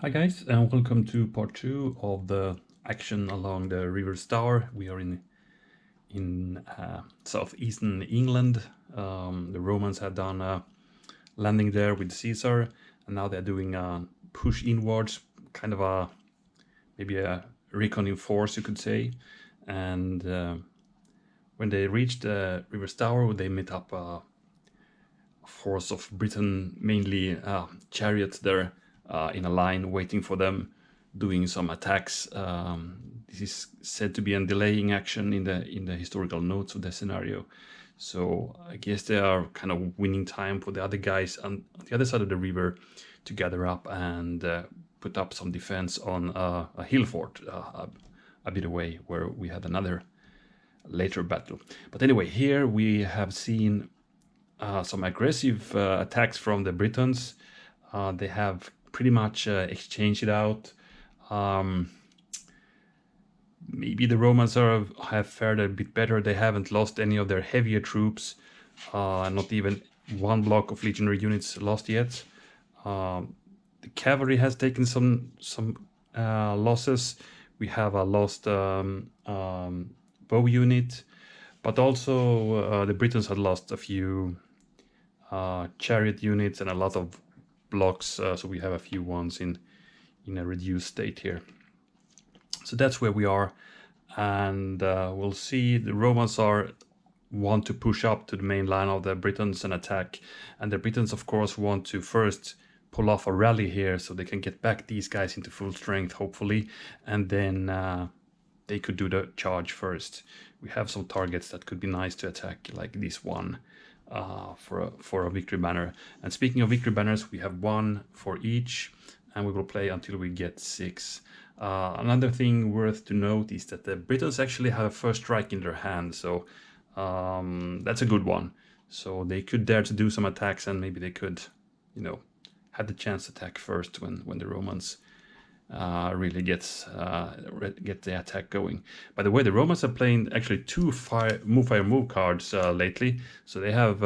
Hi guys, and welcome to part 2 of the action along the River Stour. We are in southeastern England. The Romans had done a landing there with Caesar, and now they're doing a push inwards, kind of maybe a reconning force, you could say. And when they reached the River Stour, they met up a force of Britain, mainly chariots there. In a line waiting for them, doing some attacks. This is said to be a delaying action in the historical notes of the scenario. So I guess they are kind of winning time for the other guys on the other side of the river to gather up and put up some defense on a hill fort a bit away, where we had another later battle. But anyway, here we have seen some aggressive attacks from the Britons. They have pretty much exchanged it out. Maybe the Romans have fared a bit better. They haven't lost any of their heavier troops. Not even one block of legionary units lost yet. The cavalry has taken some losses. We have a lost bow unit, but also the Britons had lost a few chariot units and a lot of blocks, so we have a few ones in a reduced state here. So that's where we are, and we'll see the Romans want to push up to the main line of the Britons and attack, and the Britons of course want to first pull off a rally here so they can get back these guys into full strength, hopefully, and then they could do the charge first. We have some targets that could be nice to attack, like this one. For a victory banner. And speaking of victory banners, we have one for each, and we will play until we get 6. Another thing worth to note is that the Britons actually have a first strike in their hand, so that's a good one. So they could dare to do some attacks, and maybe they could, have the chance to attack first when the Romans really get the attack going. By the way, the Romans are playing actually 2 move cards lately, so they have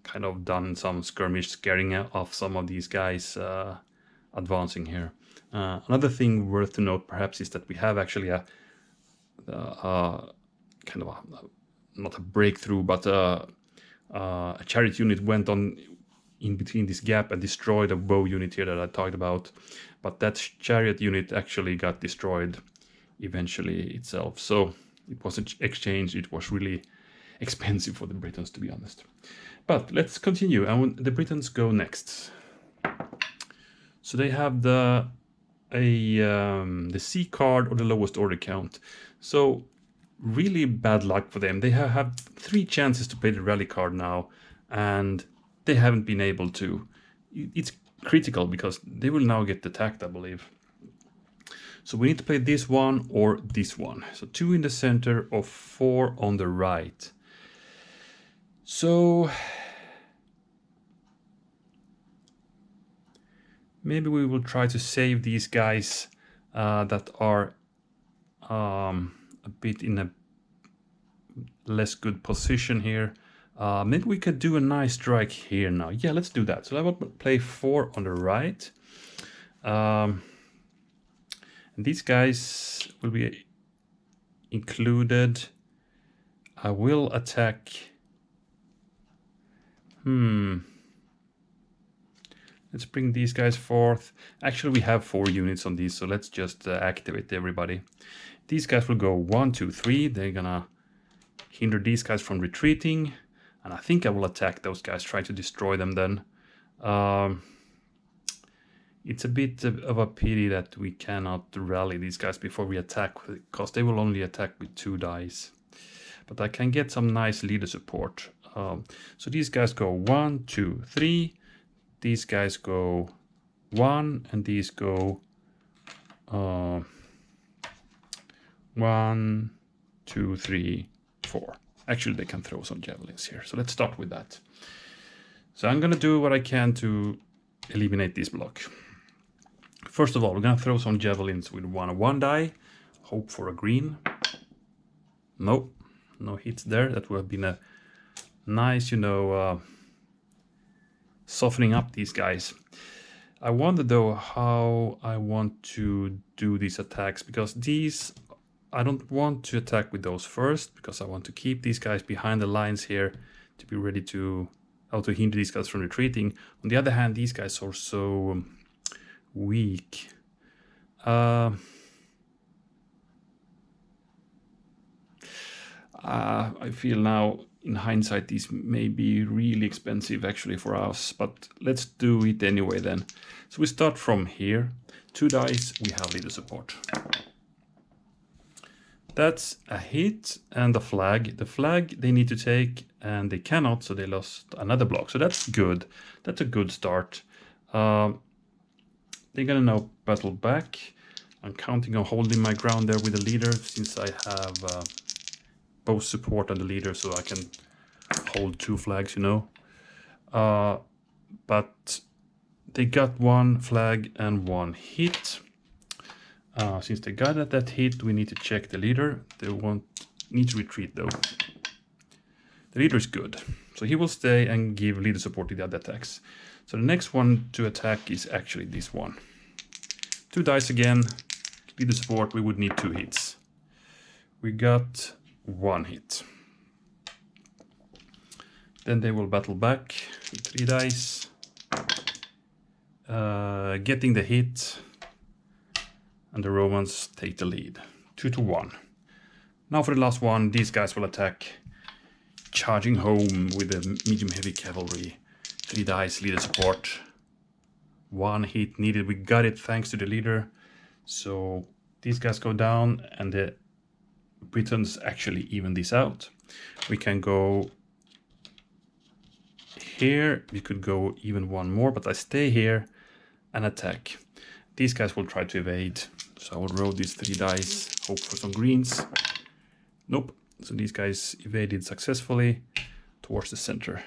kind of done some skirmish, scaring off some of these guys advancing here. Another thing worth to note perhaps is that we have actually a kind of not a breakthrough, but a chariot unit went on in between this gap and destroyed a bow unit here that I talked about. But that chariot unit actually got destroyed eventually itself. So it wasn't exchanged. It was really expensive for the Britons, to be honest. But let's continue. And the Britons go next. So they have the C card or the lowest order count. So really bad luck for them. They have 3 chances to play the rally card now, and they haven't been able to. It's critical because they will now get attacked, I believe. So we need to play this one or this one. So 2 in the center or 4 on the right. So maybe we will try to save these guys that are a bit in a less good position here. Maybe we could do a nice strike here now. Yeah, let's do that. So I will play 4 on the right. And these guys will be included. I will attack. Let's bring these guys forth. Actually, we have 4 units on these, so let's just activate everybody. These guys will go 1, 2, 3. They're gonna hinder these guys from retreating. And I think I will attack those guys, try to destroy them then. It's a bit of a pity that we cannot rally these guys before we attack, because they will only attack with 2 dice. But I can get some nice leader support. So these guys go 1, 2, 3. These guys go 1, and these go 1, 2, 3, 4. Actually, they can throw some javelins here. So let's start with that. So I'm going to do what I can to eliminate this block. First of all, we're going to throw some javelins with 1 die. Hope for a green. Nope, no hits there. That would have been a nice, softening up these guys. I wonder though how I want to do these attacks, because these, I don't want to attack with those first, because I want to keep these guys behind the lines here to be ready to, how to hinder these guys from retreating. On the other hand, these guys are so weak. I feel now, in hindsight, these may be really expensive actually for us, but let's do it anyway then. So we start from here. 2 dice, we have leader support. That's a hit and a flag. The flag they need to take and they cannot, so they lost another block. So that's good. That's a good start. They're gonna now battle back. I'm counting on holding my ground there with the leader, since I have both support and the leader, so I can hold 2 flags, you know. But they got 1 flag and 1 hit. Since they got at that hit, we need to check the leader. They won't need to retreat though. The leader is good, so he will stay and give leader support to the other attacks. So the next one to attack is actually this one. 2 dice again, leader support, we would need 2 hits. We got 1 hit. Then they will battle back, 3 dice, getting the hit, and the Romans take the lead, 2-1. Now for the last one, these guys will attack, charging home with the medium heavy cavalry, 3 dice, leader support, 1 hit needed. We got it thanks to the leader. So these guys go down and the Britons actually even this out. We can go here, we could go even 1 more, but I stay here and attack. These guys will try to evade, so I will roll these 3 dice, hope for some greens. Nope, so these guys evaded successfully towards the center.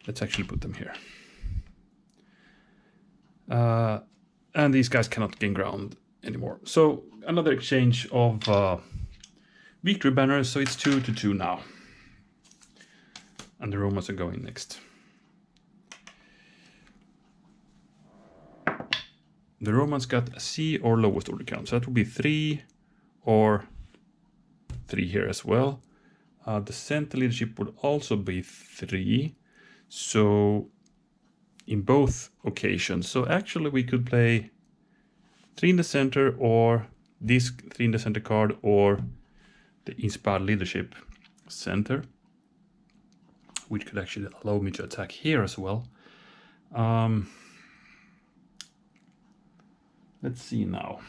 Let's actually put them here. And these guys cannot gain ground anymore. So another exchange of victory banners, so it's 2-2 now. And the Romans are going next. The Romans got a C or lowest order count, so that would be 3 or 3 here as well. The center leadership would also be 3, so in both occasions. So actually we could play 3 in the center, or this 3 in the center card, or the inspired leadership center, which could actually allow me to attack here as well. Let's see now.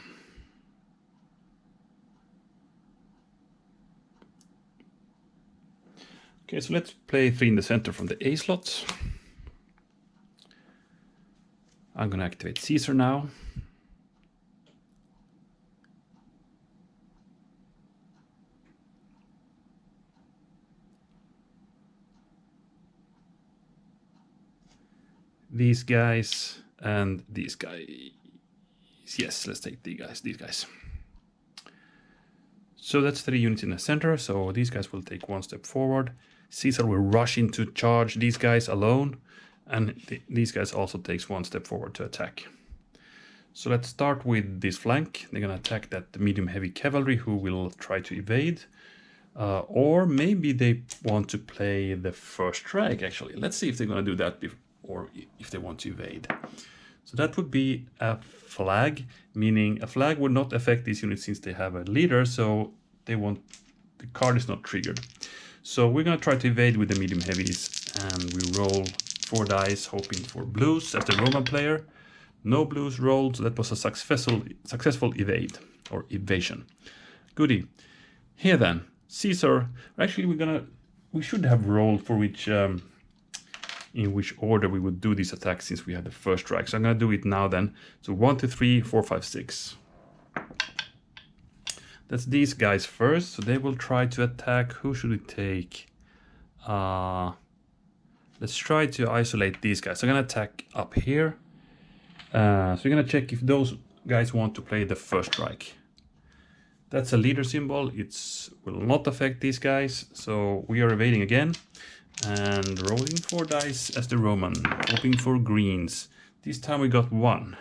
Okay, so let's play 3 in the center from the A slots. I'm going to activate Caesar now. These guys and these guys. Yes, let's take these guys. So that's 3 units in the center, so these guys will take 1 step forward. Caesar will rush in to charge these guys alone, and these guys also takes 1 step forward to attack. So let's start with this flank. They're gonna attack that medium heavy cavalry who will try to evade. Or maybe they want to play the first strike actually. Let's see if they're gonna do that or if they want to evade. So that would be a flag, meaning a flag would not affect these units since they have a leader, so the card is not triggered. So we're gonna try to evade with the medium heavies, and we roll 4 dice hoping for blues as the Roman player. No blues rolled, so that was a successful evade or evasion. Goody. Here then, Caesar. Actually, we should have rolled for which in which order we would do this attack since we had the first strike. So I'm going to do it now then. So 1, 2, 3, 4, 5, 6. That's these guys first. So they will try to attack. Who should we take? Let's try to isolate these guys. So I'm going to attack up here. So we're going to check if those guys want to play the first strike. That's a leader symbol. It will not affect these guys. So we are evading again. And rolling 4 dice as the Roman, hoping for greens. This time we got 1.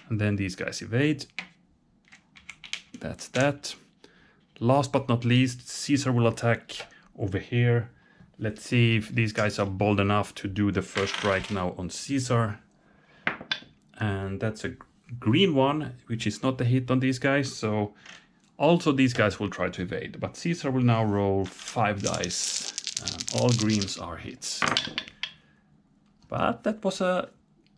And then these guys evade. That's that. Last but not least, Caesar will attack over here. Let's see if these guys are bold enough to do the first strike now on Caesar. And that's a green one, which is not a hit on these guys. So also these guys will try to evade. But Caesar will now roll 5 dice. And all greens are hits. But that was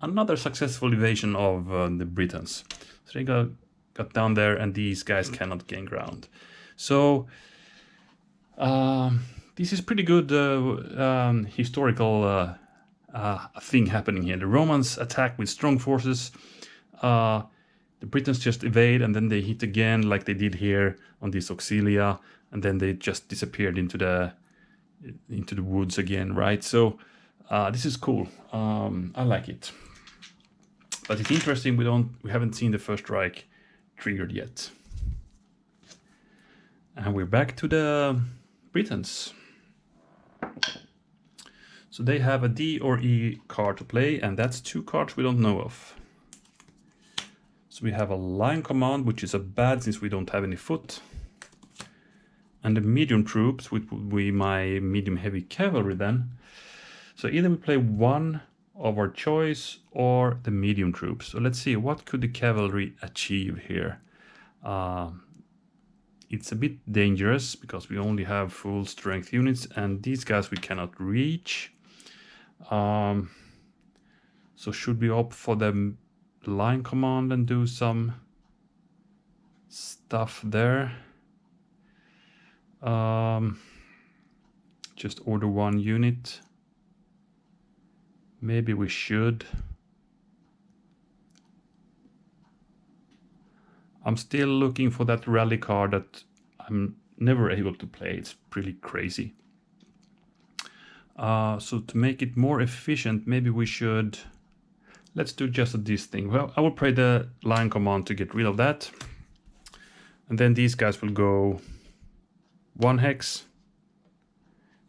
another successful evasion of the Britons. So they got down there and these guys cannot gain ground. So this is pretty good historical thing happening here. The Romans attack with strong forces. The Britons just evade and then they hit again like they did here on this Auxilia, and then they just disappeared into the woods again, right? So this is cool. I like it. But it's interesting we haven't seen the first strike triggered yet. And we're back to the Britons. So they have a D or E card to play, and that's 2 cards we don't know of. So we have a line command, which is a bad since we don't have any foot. And the medium troops, which would be my medium heavy cavalry then. So either we play one of our choice or the medium troops. So let's see, what could the cavalry achieve here? It's a bit dangerous because we only have full strength units and these guys we cannot reach. So should we opt for the line command and do some stuff there? Just order 1 unit. Maybe we should. I'm still looking for that rally card that I'm never able to play. It's pretty crazy. So to make it more efficient, maybe we should... Let's do just this thing. Well, I will play the line command to get rid of that. And then these guys will go 1 hex.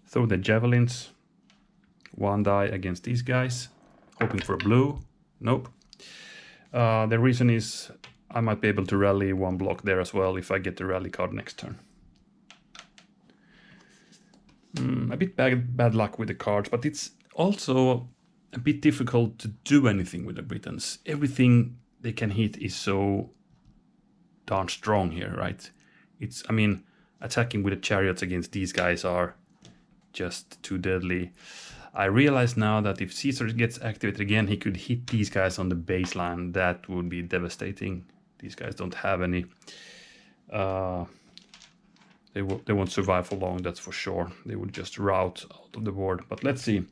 Throw the javelins. 1 die against these guys. Hoping for a blue. Nope. The reason is I might be able to rally 1 block there as well if I get the rally card next turn. A bit bad luck with the cards, but it's also a bit difficult to do anything with the Britons. Everything they can hit is so darn strong here, right? I mean, attacking with the chariots against these guys are just too deadly. I realize now that if Caesar gets activated again, he could hit these guys on the baseline. That would be devastating. These guys don't have any... They won't survive for long, that's for sure. They would just rout out of the board. But let's see.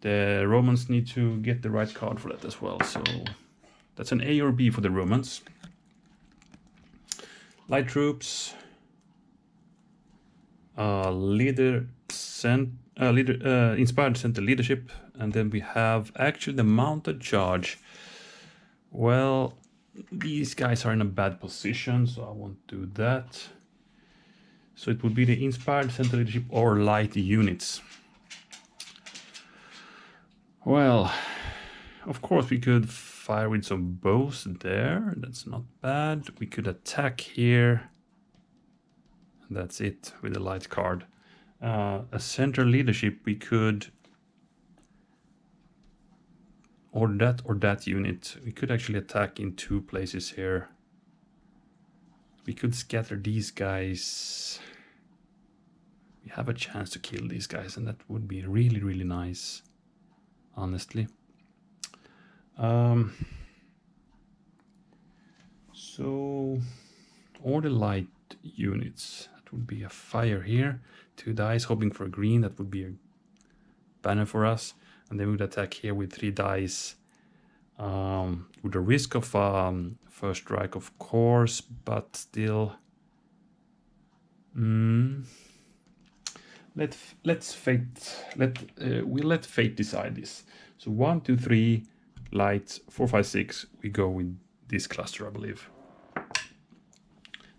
The Romans need to get the right card for that as well. So that's an A or B for the Romans. Light troops. Inspired center leadership. And then we have actually the mounted charge. Well, these guys are in a bad position, so I won't do that. So it would be the inspired center leadership or light units. Well, of course we could fire with some bows there. That's not bad. We could attack here. And that's it with the light card. A center leadership we could... or that unit. We could actually attack in 2 places here. We could scatter these guys. We have a chance to kill these guys, and that would be really, really nice, honestly. So, or the light units. That would be a fire here. 2 dice, hoping for a green. That would be a banner for us. And then we would attack here with 3 dice. With the risk of first strike, of course, but still. Let fate decide this. So 1, 2, 3, lights, 4, 5, 6. We go with this cluster, I believe.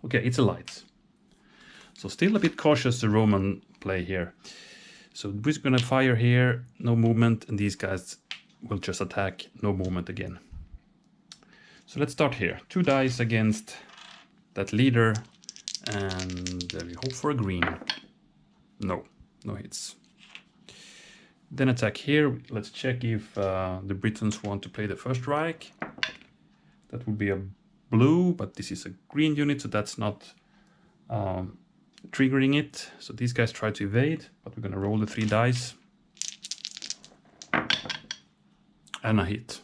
Okay, it's a light. So still a bit cautious the Roman play here. So we're gonna fire here, no movement, and these guys will just attack, no movement again. So let's start here. 2 dice against that leader, and we hope for a green. No hits. Then attack here. Let's check if the Britons want to play the first strike. That would be a blue, but this is a green unit, so that's not triggering it. So these guys try to evade, but we're gonna roll the 3 dice. And a hit.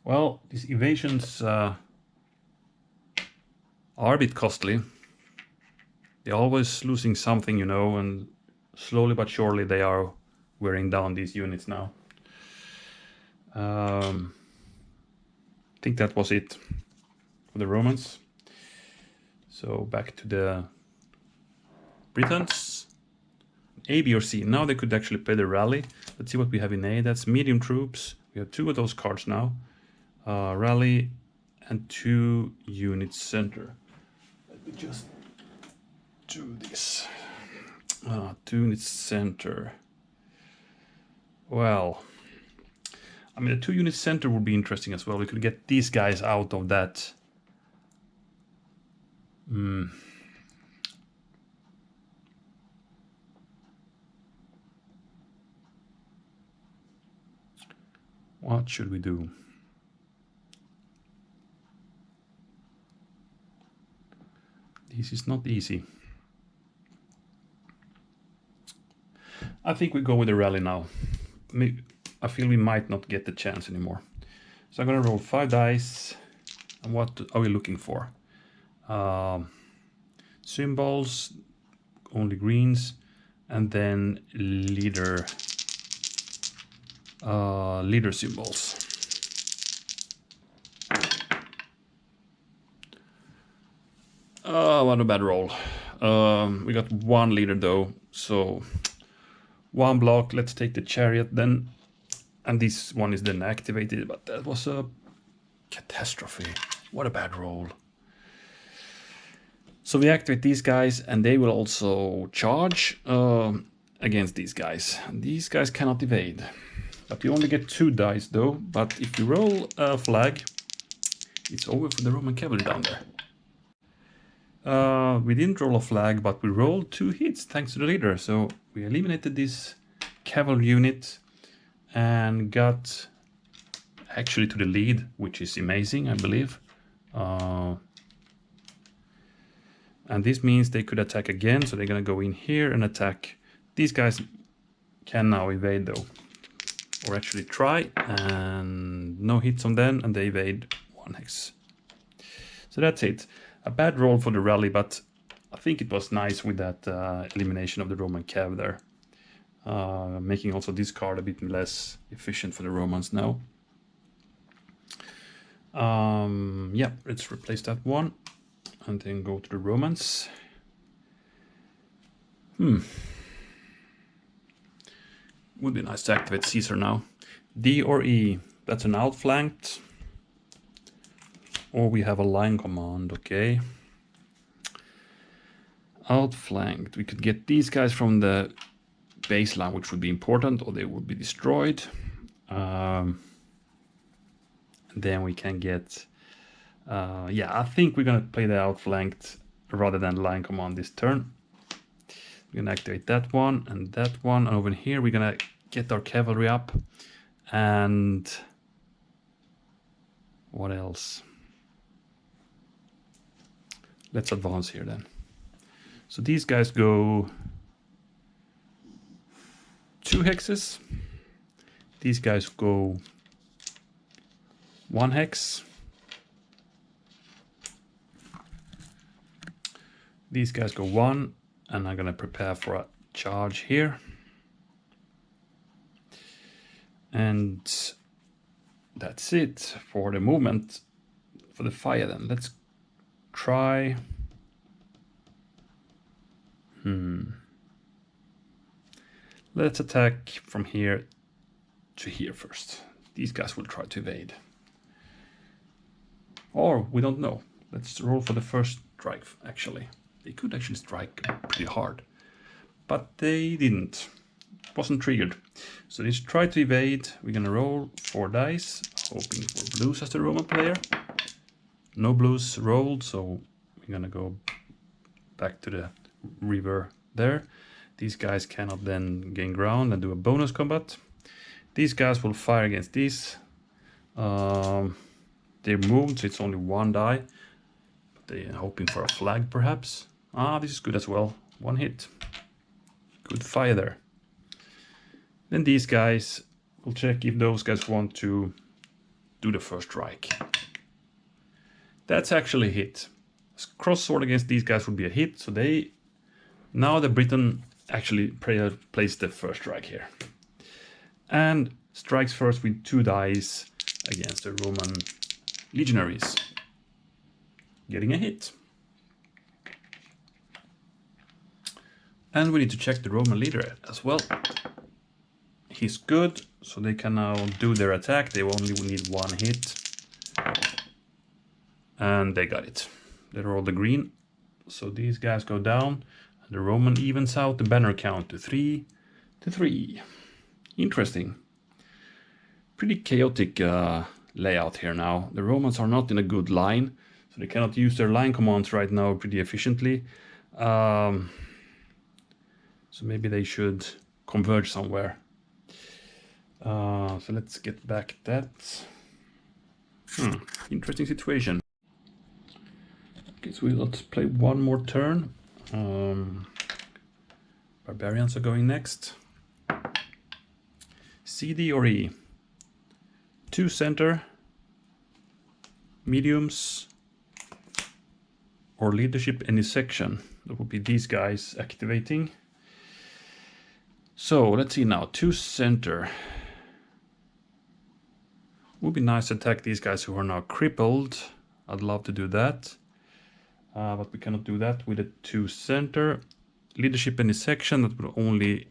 Well, these evasions are a bit costly. They're always losing something, you know, and slowly but surely they are wearing down these units now. I think that was it for the Romans. So back to the Britons. A, B, or C. Now they could actually play the rally. Let's see what we have in A. That's medium troops. We have 2 of those cards now. Rally and 2 units center. Let me just do this. 2 units center. Well, I mean, the 2 units center would be interesting as well. We could get these guys out of that. What should we do? This is not easy. I think we go with the rally now. I feel we might not get the chance anymore. So I'm gonna roll 5 dice. And what are we looking for? Symbols, only greens, and then leader symbols. What a bad roll. We got 1 leader though, so 1 block. Let's take the chariot then, and this one is then activated, but that was a catastrophe. What a bad roll. So we activate these guys, and they will also charge against these guys. And these guys cannot evade. But you only get 2 dice though. But if you roll a flag, it's over for the Roman cavalry down there. We didn't roll a flag, but we rolled 2 hits thanks to the leader. So we eliminated this cavalry unit and got actually to the lead, which is amazing, I believe. And this means they could attack again, so they're gonna go in here and attack. These guys can now evade though, or actually try, and no hits on them, and they evade 1 hex. So that's it. A bad roll for the rally, but I think it was nice with that elimination of the Roman cav there. Making also this card a bit less efficient for the Romans now. Yeah, let's replace that one and then go to the Romans. Would be nice to activate Caesar now. D or E, that's an outflanked. Or we have a line command, okay. Outflanked, we could get these guys from the baseline, which would be important, or they would be destroyed. Then we can get, yeah, I think we're gonna play the outflanked rather than line command this turn. We're gonna activate that one, and over here we're gonna get our cavalry up, and what else? Let's advance here then. So these guys go 2 hexes. These guys go 1 hex. These guys go 1, and I'm gonna prepare for a charge here. And that's it for the movement. For the fire then, let's try. Let's attack from here to here first. These guys will try to evade. Or we don't know. Let's roll for the first strike actually. They could actually strike pretty hard, but they didn't. Wasn't triggered. So let's try to evade. We're gonna roll 4 dice, hoping for blues as the Roman player. No blues rolled, so we're gonna go back to the river there. These guys cannot then gain ground and do a bonus combat. These guys will fire against these. They're moved, so it's only 1 die. But they're hoping for a flag, perhaps. Ah, this is good as well. 1 hit. Good fire there. Then these guys will check if those guys want to do the first strike. That's actually a hit. Cross sword against these guys would be a hit, so now the Briton actually plays the first strike here. And strikes first with 2 dice against the Roman legionaries. Getting a hit. And we need to check the Roman leader as well. He's good, so they can now do their attack. They only need 1 hit. And they got it. They rolled the green. So these guys go down. And the Roman evens out the banner count to 3 to 3. Interesting. Pretty chaotic layout here now. The Romans are not in a good line. So they cannot use their line commands right now pretty efficiently. So maybe they should converge somewhere. So let's get back at that. Interesting situation. Okay, so let's play 1 more turn. Barbarians are going next. CD or E? 2 center, mediums, or leadership any section. That would be these guys activating. So let's see now, 2 center. Would be nice to attack these guys who are now crippled. I'd love to do that. But we cannot do that with a 2 center. Leadership any section, that will only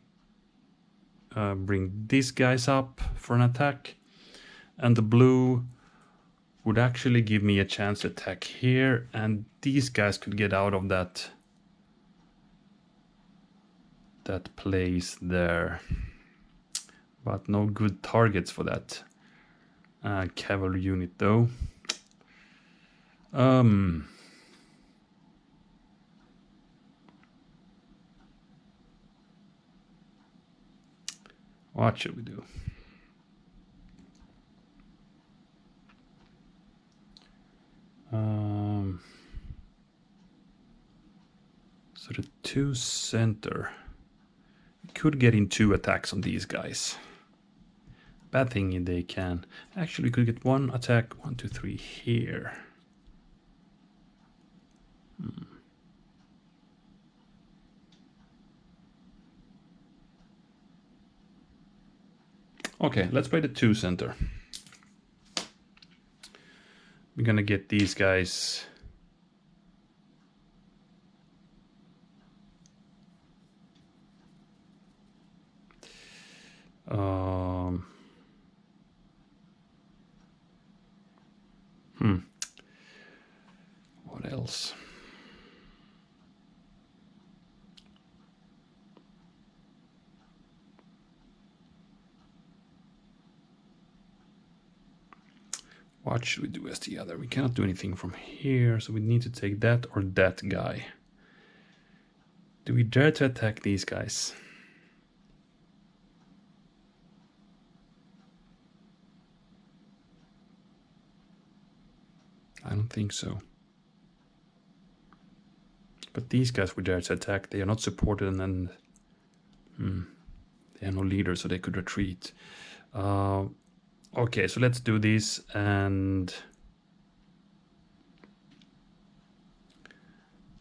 bring these guys up for an attack. And the blue would actually give me a chance to attack here. And these guys could get out of that place there. But no good targets for that cavalry unit though. What should we do? So the 2 center could get in 2 attacks on these guys. Bad thing they can. Actually, we could get 1 attack, 1, 2, 3 here. Okay, let's play the 2 center. We're gonna get these guys. What else? What should we do as the other? We cannot do anything from here, so we need to take that or that guy. Do we dare to attack these guys? I don't think so. But these guys we dare to attack. They are not supported, and then they have no leader, so they could retreat. Okay, so let's do this, and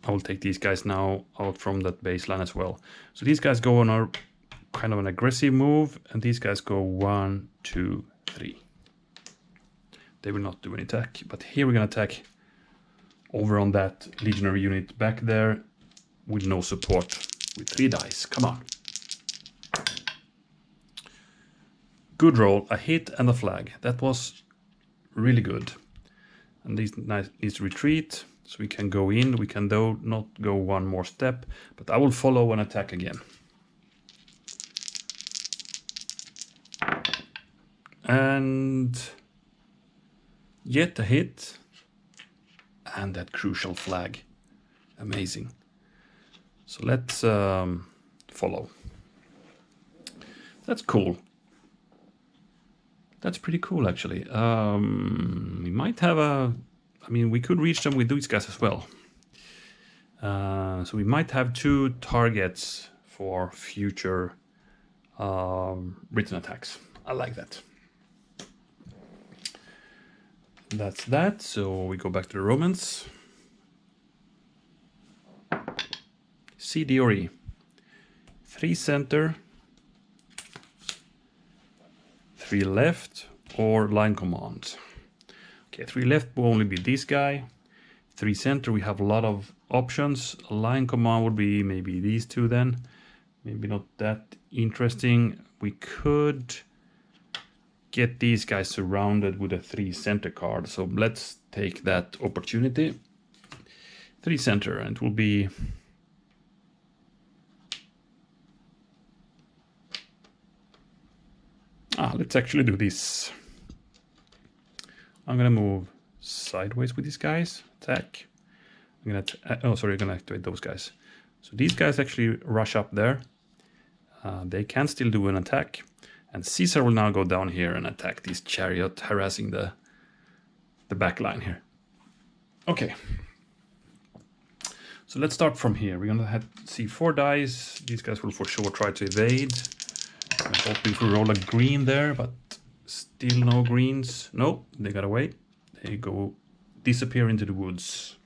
I will take these guys now out from that baseline as well. So these guys go on a kind of an aggressive move, and these guys go 1, 2, 3. They will not do any attack, but here we're gonna attack over on that legionary unit back there with no support with 3 dice. Come on. Good roll, a hit and a flag. That was really good. And these needs to retreat. So we can go in, we can though not go one more step, but I will follow and attack again. And yet a hit, and that crucial flag. Amazing. So let's follow. That's cool. That's pretty cool, actually. We might have a... I mean, we could reach them with these guys as well. So we might have 2 targets for future Britain attacks. I like that. That's that. So we go back to the Romans. C, D, or E. 3 center, 3 left, or line command. Okay, 3 left will only be this guy. 3 center, we have a lot of options. A line command would be maybe these 2 then. Maybe not that interesting. We could get these guys surrounded with a 3 center card. So let's take that opportunity. 3 center, and it will be... let's actually do this. I'm gonna move sideways with these guys. Attack. I'm gonna activate those guys. So these guys actually rush up there. They can still do an attack. And Caesar will now go down here and attack this chariot, harassing the back line here. Okay. So let's start from here. We're gonna see 4 dice. These guys will for sure try to evade. I'm hoping to roll a green there, but still no greens. No, they got away. They go disappear into the woods.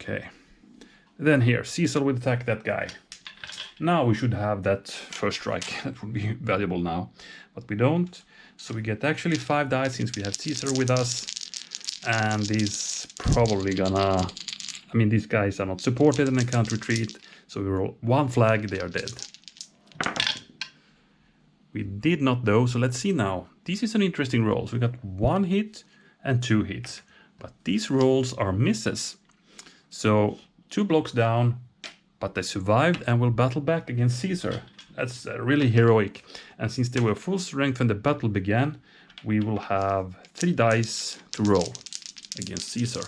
Okay. Then here, Caesar will attack that guy. Now we should have that first strike. That would be valuable now, but we don't. So we get actually 5 dice since we have Caesar with us. And he's probably gonna... I mean, these guys are not supported and they can't retreat. So we roll 1 flag, they are dead. We did not though, so let's see now. This is an interesting roll. So we got 1 hit and 2 hits. But these rolls are misses. So 2 blocks down, but they survived and will battle back against Caesar. That's really heroic. And since they were full strength when the battle began, we will have 3 dice to roll against Caesar.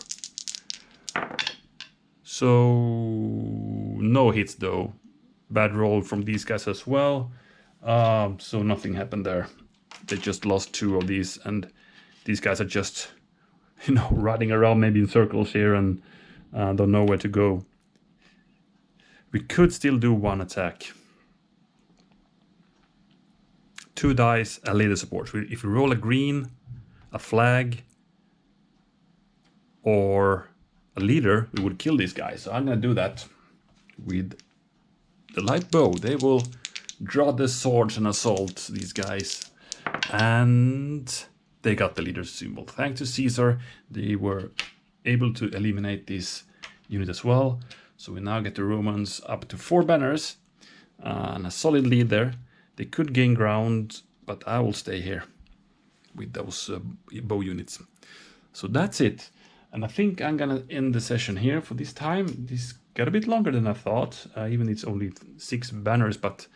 So no hits though. Bad roll from these guys as well. So nothing happened there. They just lost 2 of these, and these guys are just, you know, riding around maybe in circles here and don't know where to go. We could still do 1 attack. 2 dice, a leader support. If we roll a green, a flag, or a leader, we would kill these guys. So I'm gonna do that with the light bow. They will draw the swords and assault these guys. And they got the leader's symbol. Thanks to Caesar, they were able to eliminate this unit as well. So we now get the Romans up to 4 banners and a solid lead there. They could gain ground, but I will stay here with those bow units. So that's it. And I think I'm gonna end the session here for this time. This got a bit longer than I thought, even it's only 6 banners, but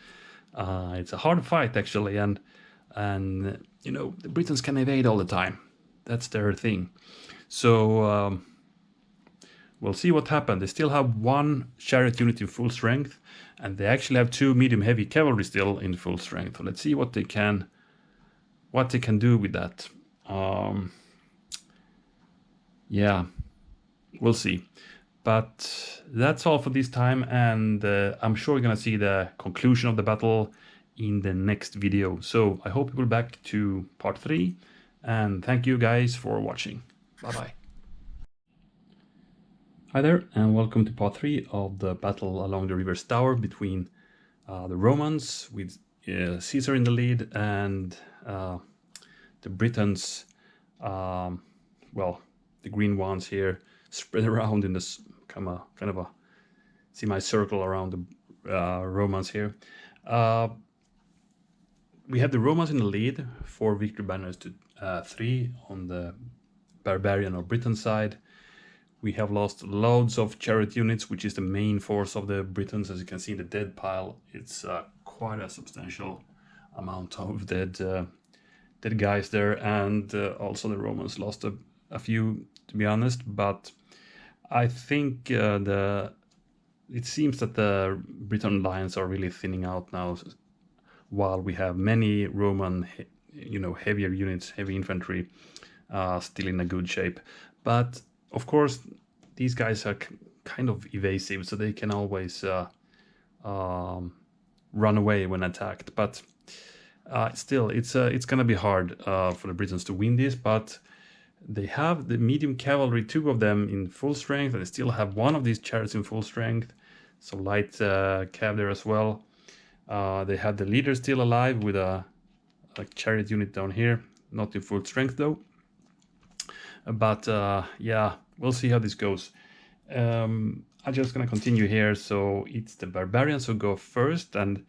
it's a hard fight actually, and you know, the Britons can evade all the time. That's their thing. So we'll see what happened. They still have 1 chariot unit in full strength, and they actually have 2 medium heavy cavalry still in full strength. So let's see what they can do with that. Yeah, we'll see. But that's all for this time, and I'm sure you're gonna see the conclusion of the battle in the next video. So I hope you will back to part 3, and thank you guys for watching. Bye bye. Hi there, and welcome to part 3 of the battle along the river Stour between the Romans with Caesar in the lead and the Britons, well, the green ones here spread around in this kind of a semicircle around the Romans here. We have the Romans in the lead, 4 victory banners to 3 on the barbarian or Briton side. We have lost loads of chariot units, which is the main force of the Britons. As you can see in the dead pile, it's quite a substantial amount of dead guys there, and also the Romans lost a few, to be honest. But I think it seems that the Briton lines are really thinning out now, while we have many Roman, heavier units, heavy infantry, still in a good shape. But of course, these guys are kind of evasive, so they can always run away when attacked. But still, it's gonna be hard for the Britons to win this. But they have the medium cavalry, 2 of them in full strength, and they still have 1 of these chariots in full strength. So light cav there as well. They have the leader still alive with a chariot unit down here, not in full strength though. But yeah, we'll see how this goes. I'm just gonna continue here. So it's the barbarians who go first, and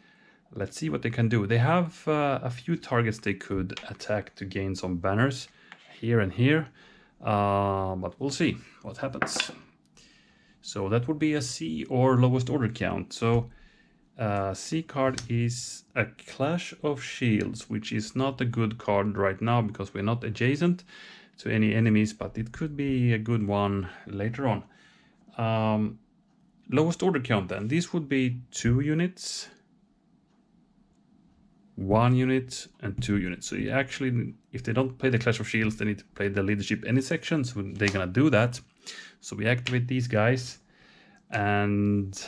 let's see what they can do. They have a few targets they could attack to gain some banners here and here, but we'll see what happens. So that would be a C or lowest order count. So C card is a Clash of Shields, which is not a good card right now because we're not adjacent to any enemies, but it could be a good one later on. Lowest order count then, this would be 2 units, 1 unit and 2 units. So you actually, if they don't play the Clash of Shields, they need to play the leadership any section, so they're gonna do that. So we activate these guys, and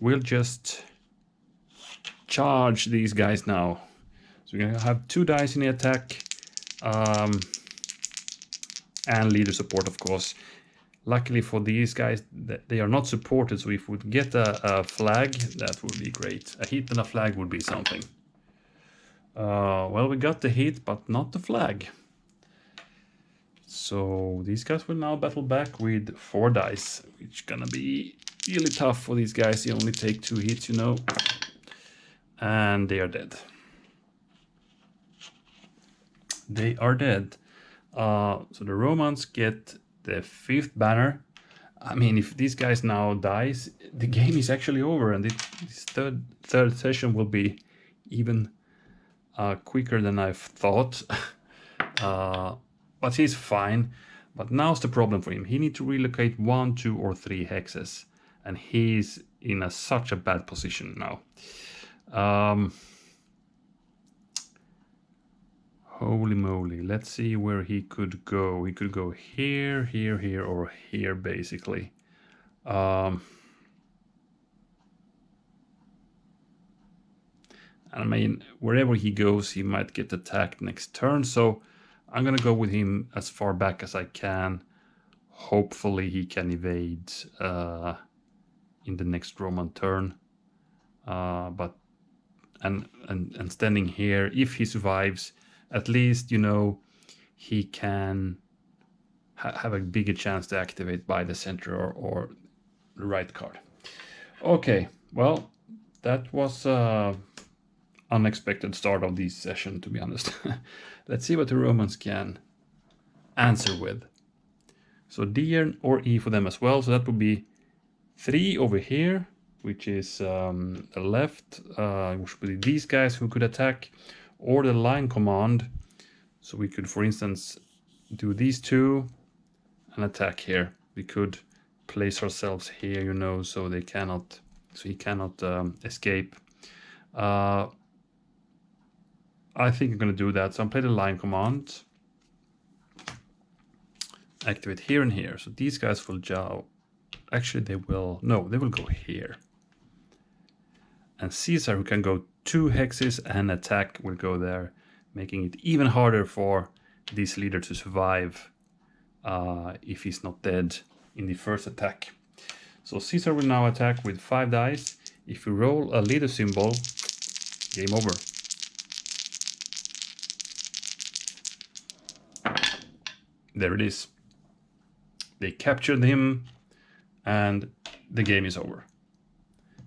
we'll just charge these guys now. So we're gonna have 2 dice in the attack, and leader support, of course. Luckily for these guys, they are not supported, so if we would get a flag, that would be great. A hit and a flag would be something. Well, we got the hit, but not the flag. So these guys will now battle back with 4 dice, which is gonna be really tough for these guys. They only take 2 hits, and they are dead. They are dead. So the Romans get the 5th banner. I mean, if these guys now dies, the game is actually over, and this third session will be even quicker than I've thought. But he's fine. But now's the problem for him. He needs to relocate 1, 2, or 3 hexes, and he's in such a bad position now. Holy moly, let's see where he could go. He could go here, here, here, or here, basically. I mean, wherever he goes, he might get attacked next turn, so I'm gonna go with him as far back as I can. Hopefully he can evade in the next Roman turn. But standing here, if he survives, at least, he can have a bigger chance to activate by the center or the right card. Okay, well, that was unexpected start of this session, to be honest. Let's see what the Romans can answer with. So D or E for them as well. So that would be 3 over here, which is the left, which would be these guys who could attack, or the line command. So we could, for instance, do these 2 and attack here. We could place ourselves here, so he cannot escape. I think I'm going to do that. So I'm play the line command. Activate here and here. So these guys will go. Actually, they will go here. And Caesar, who can go 2 hexes and attack, will go there, making it even harder for this leader to survive if he's not dead in the first attack. So Caesar will now attack with 5 dice. If you roll a leader symbol, game over. There it is. They captured him, and the game is over.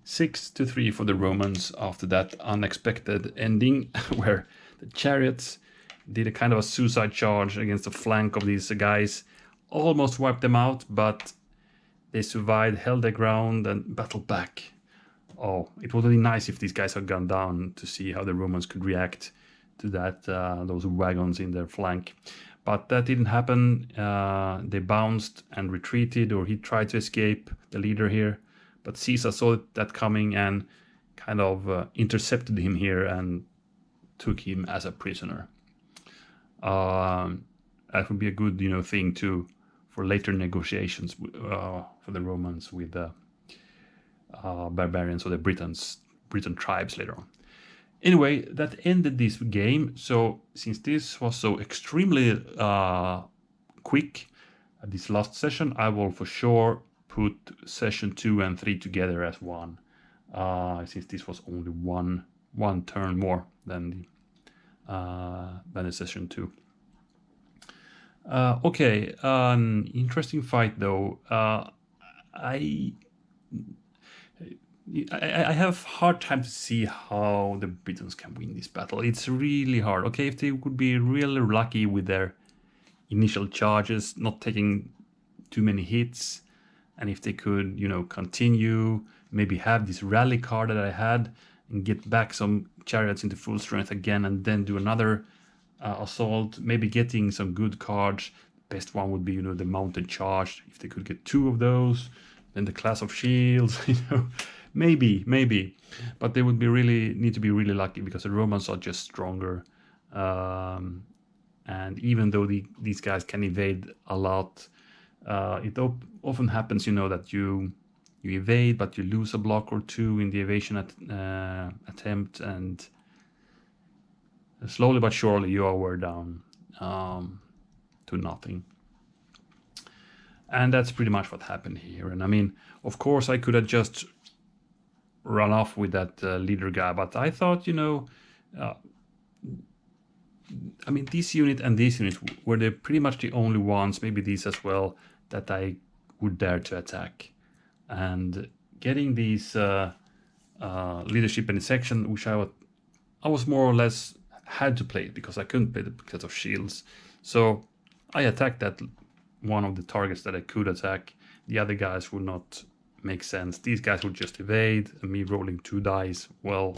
6-3 for the Romans after that unexpected ending, where the chariots did a kind of a suicide charge against the flank of these guys, almost wiped them out, but they survived, held their ground, and battled back. Oh, it would have been nice if these guys had gone down to see how the Romans could react to that, those wagons in their flank. But that didn't happen. They bounced and retreated, or he tried to escape, the leader here. But Caesar saw that coming and kind of intercepted him here and took him as a prisoner. That would be a good, thing too for later negotiations for the Romans with the barbarians or the Briton tribes later on. Anyway, that ended this game. So since this was so extremely quick at this last session, I will for sure put session 2 and 3 together as one, since this was only one turn more than the session 2. Okay, an interesting fight though. I have hard time to see how the Britons can win this battle. It's really hard. Okay, if they would be really lucky with their initial charges, not taking too many hits, and if they could, continue, maybe have this rally card that I had and get back some chariots into full strength again, and then do another assault, maybe getting some good cards. Best one would be, the mounted charge. If they could get 2 of those, then the class of shields, maybe. But they would need to be really lucky, because the Romans are just stronger. And even though these guys can evade a lot, it often happens, that you evade, but you lose a block or 2 in the evasion attempt, and slowly but surely you are wear down to nothing. And that's pretty much what happened here. And I mean, of course, I could have just run off with that leader guy, but I thought, I mean, this unit and this unit were pretty much the only ones, maybe these as well, that I would dare to attack. And getting these leadership in a section, which I was more or less had to play it because I couldn't play the because of shields. So I attacked that one of the targets that I could attack. The other guys would not make sense. These guys would just evade, and me rolling 2 dice, well,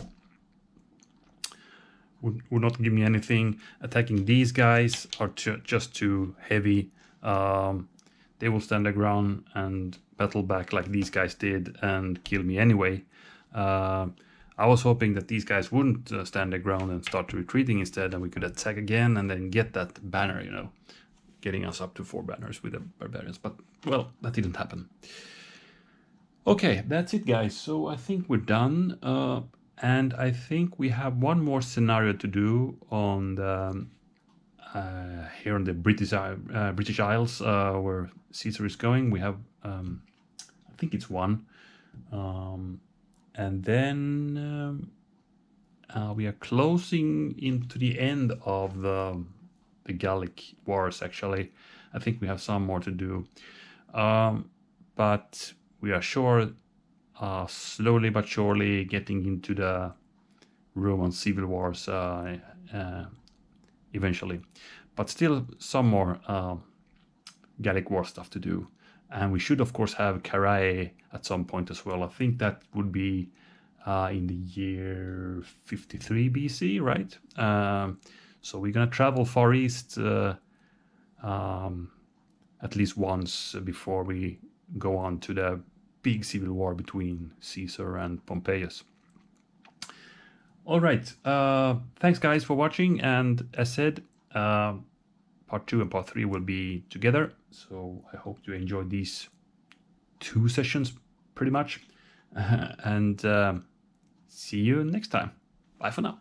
would not give me anything. Attacking these guys are just too heavy. They will stand their ground and battle back like these guys did and kill me anyway. I was hoping that these guys wouldn't stand their ground and start retreating instead, and we could attack again and then get that banner, getting us up to 4 banners with the barbarians. But, well, that didn't happen. Okay, that's it, guys. So I think we're done. And I think we have one more scenario to do on the here on the British Isles, where Caesar is going. We have, I think it's one. And then we are closing into the end of the Gallic Wars, actually. I think we have some more to do. But we are sure, slowly but surely, getting into the Roman civil wars eventually. But still some more Gallic War stuff to do. And we should, of course, have Carrhae at some point as well. I think that would be in the year 53 BC, right? So we're going to travel far east at least once before we go on to the big civil war between Caesar and Pompeius. All right. Thanks, guys, for watching. And as said, part 2 and part 3 will be together. So I hope you enjoyed these 2 sessions pretty much. And see you next time. Bye for now.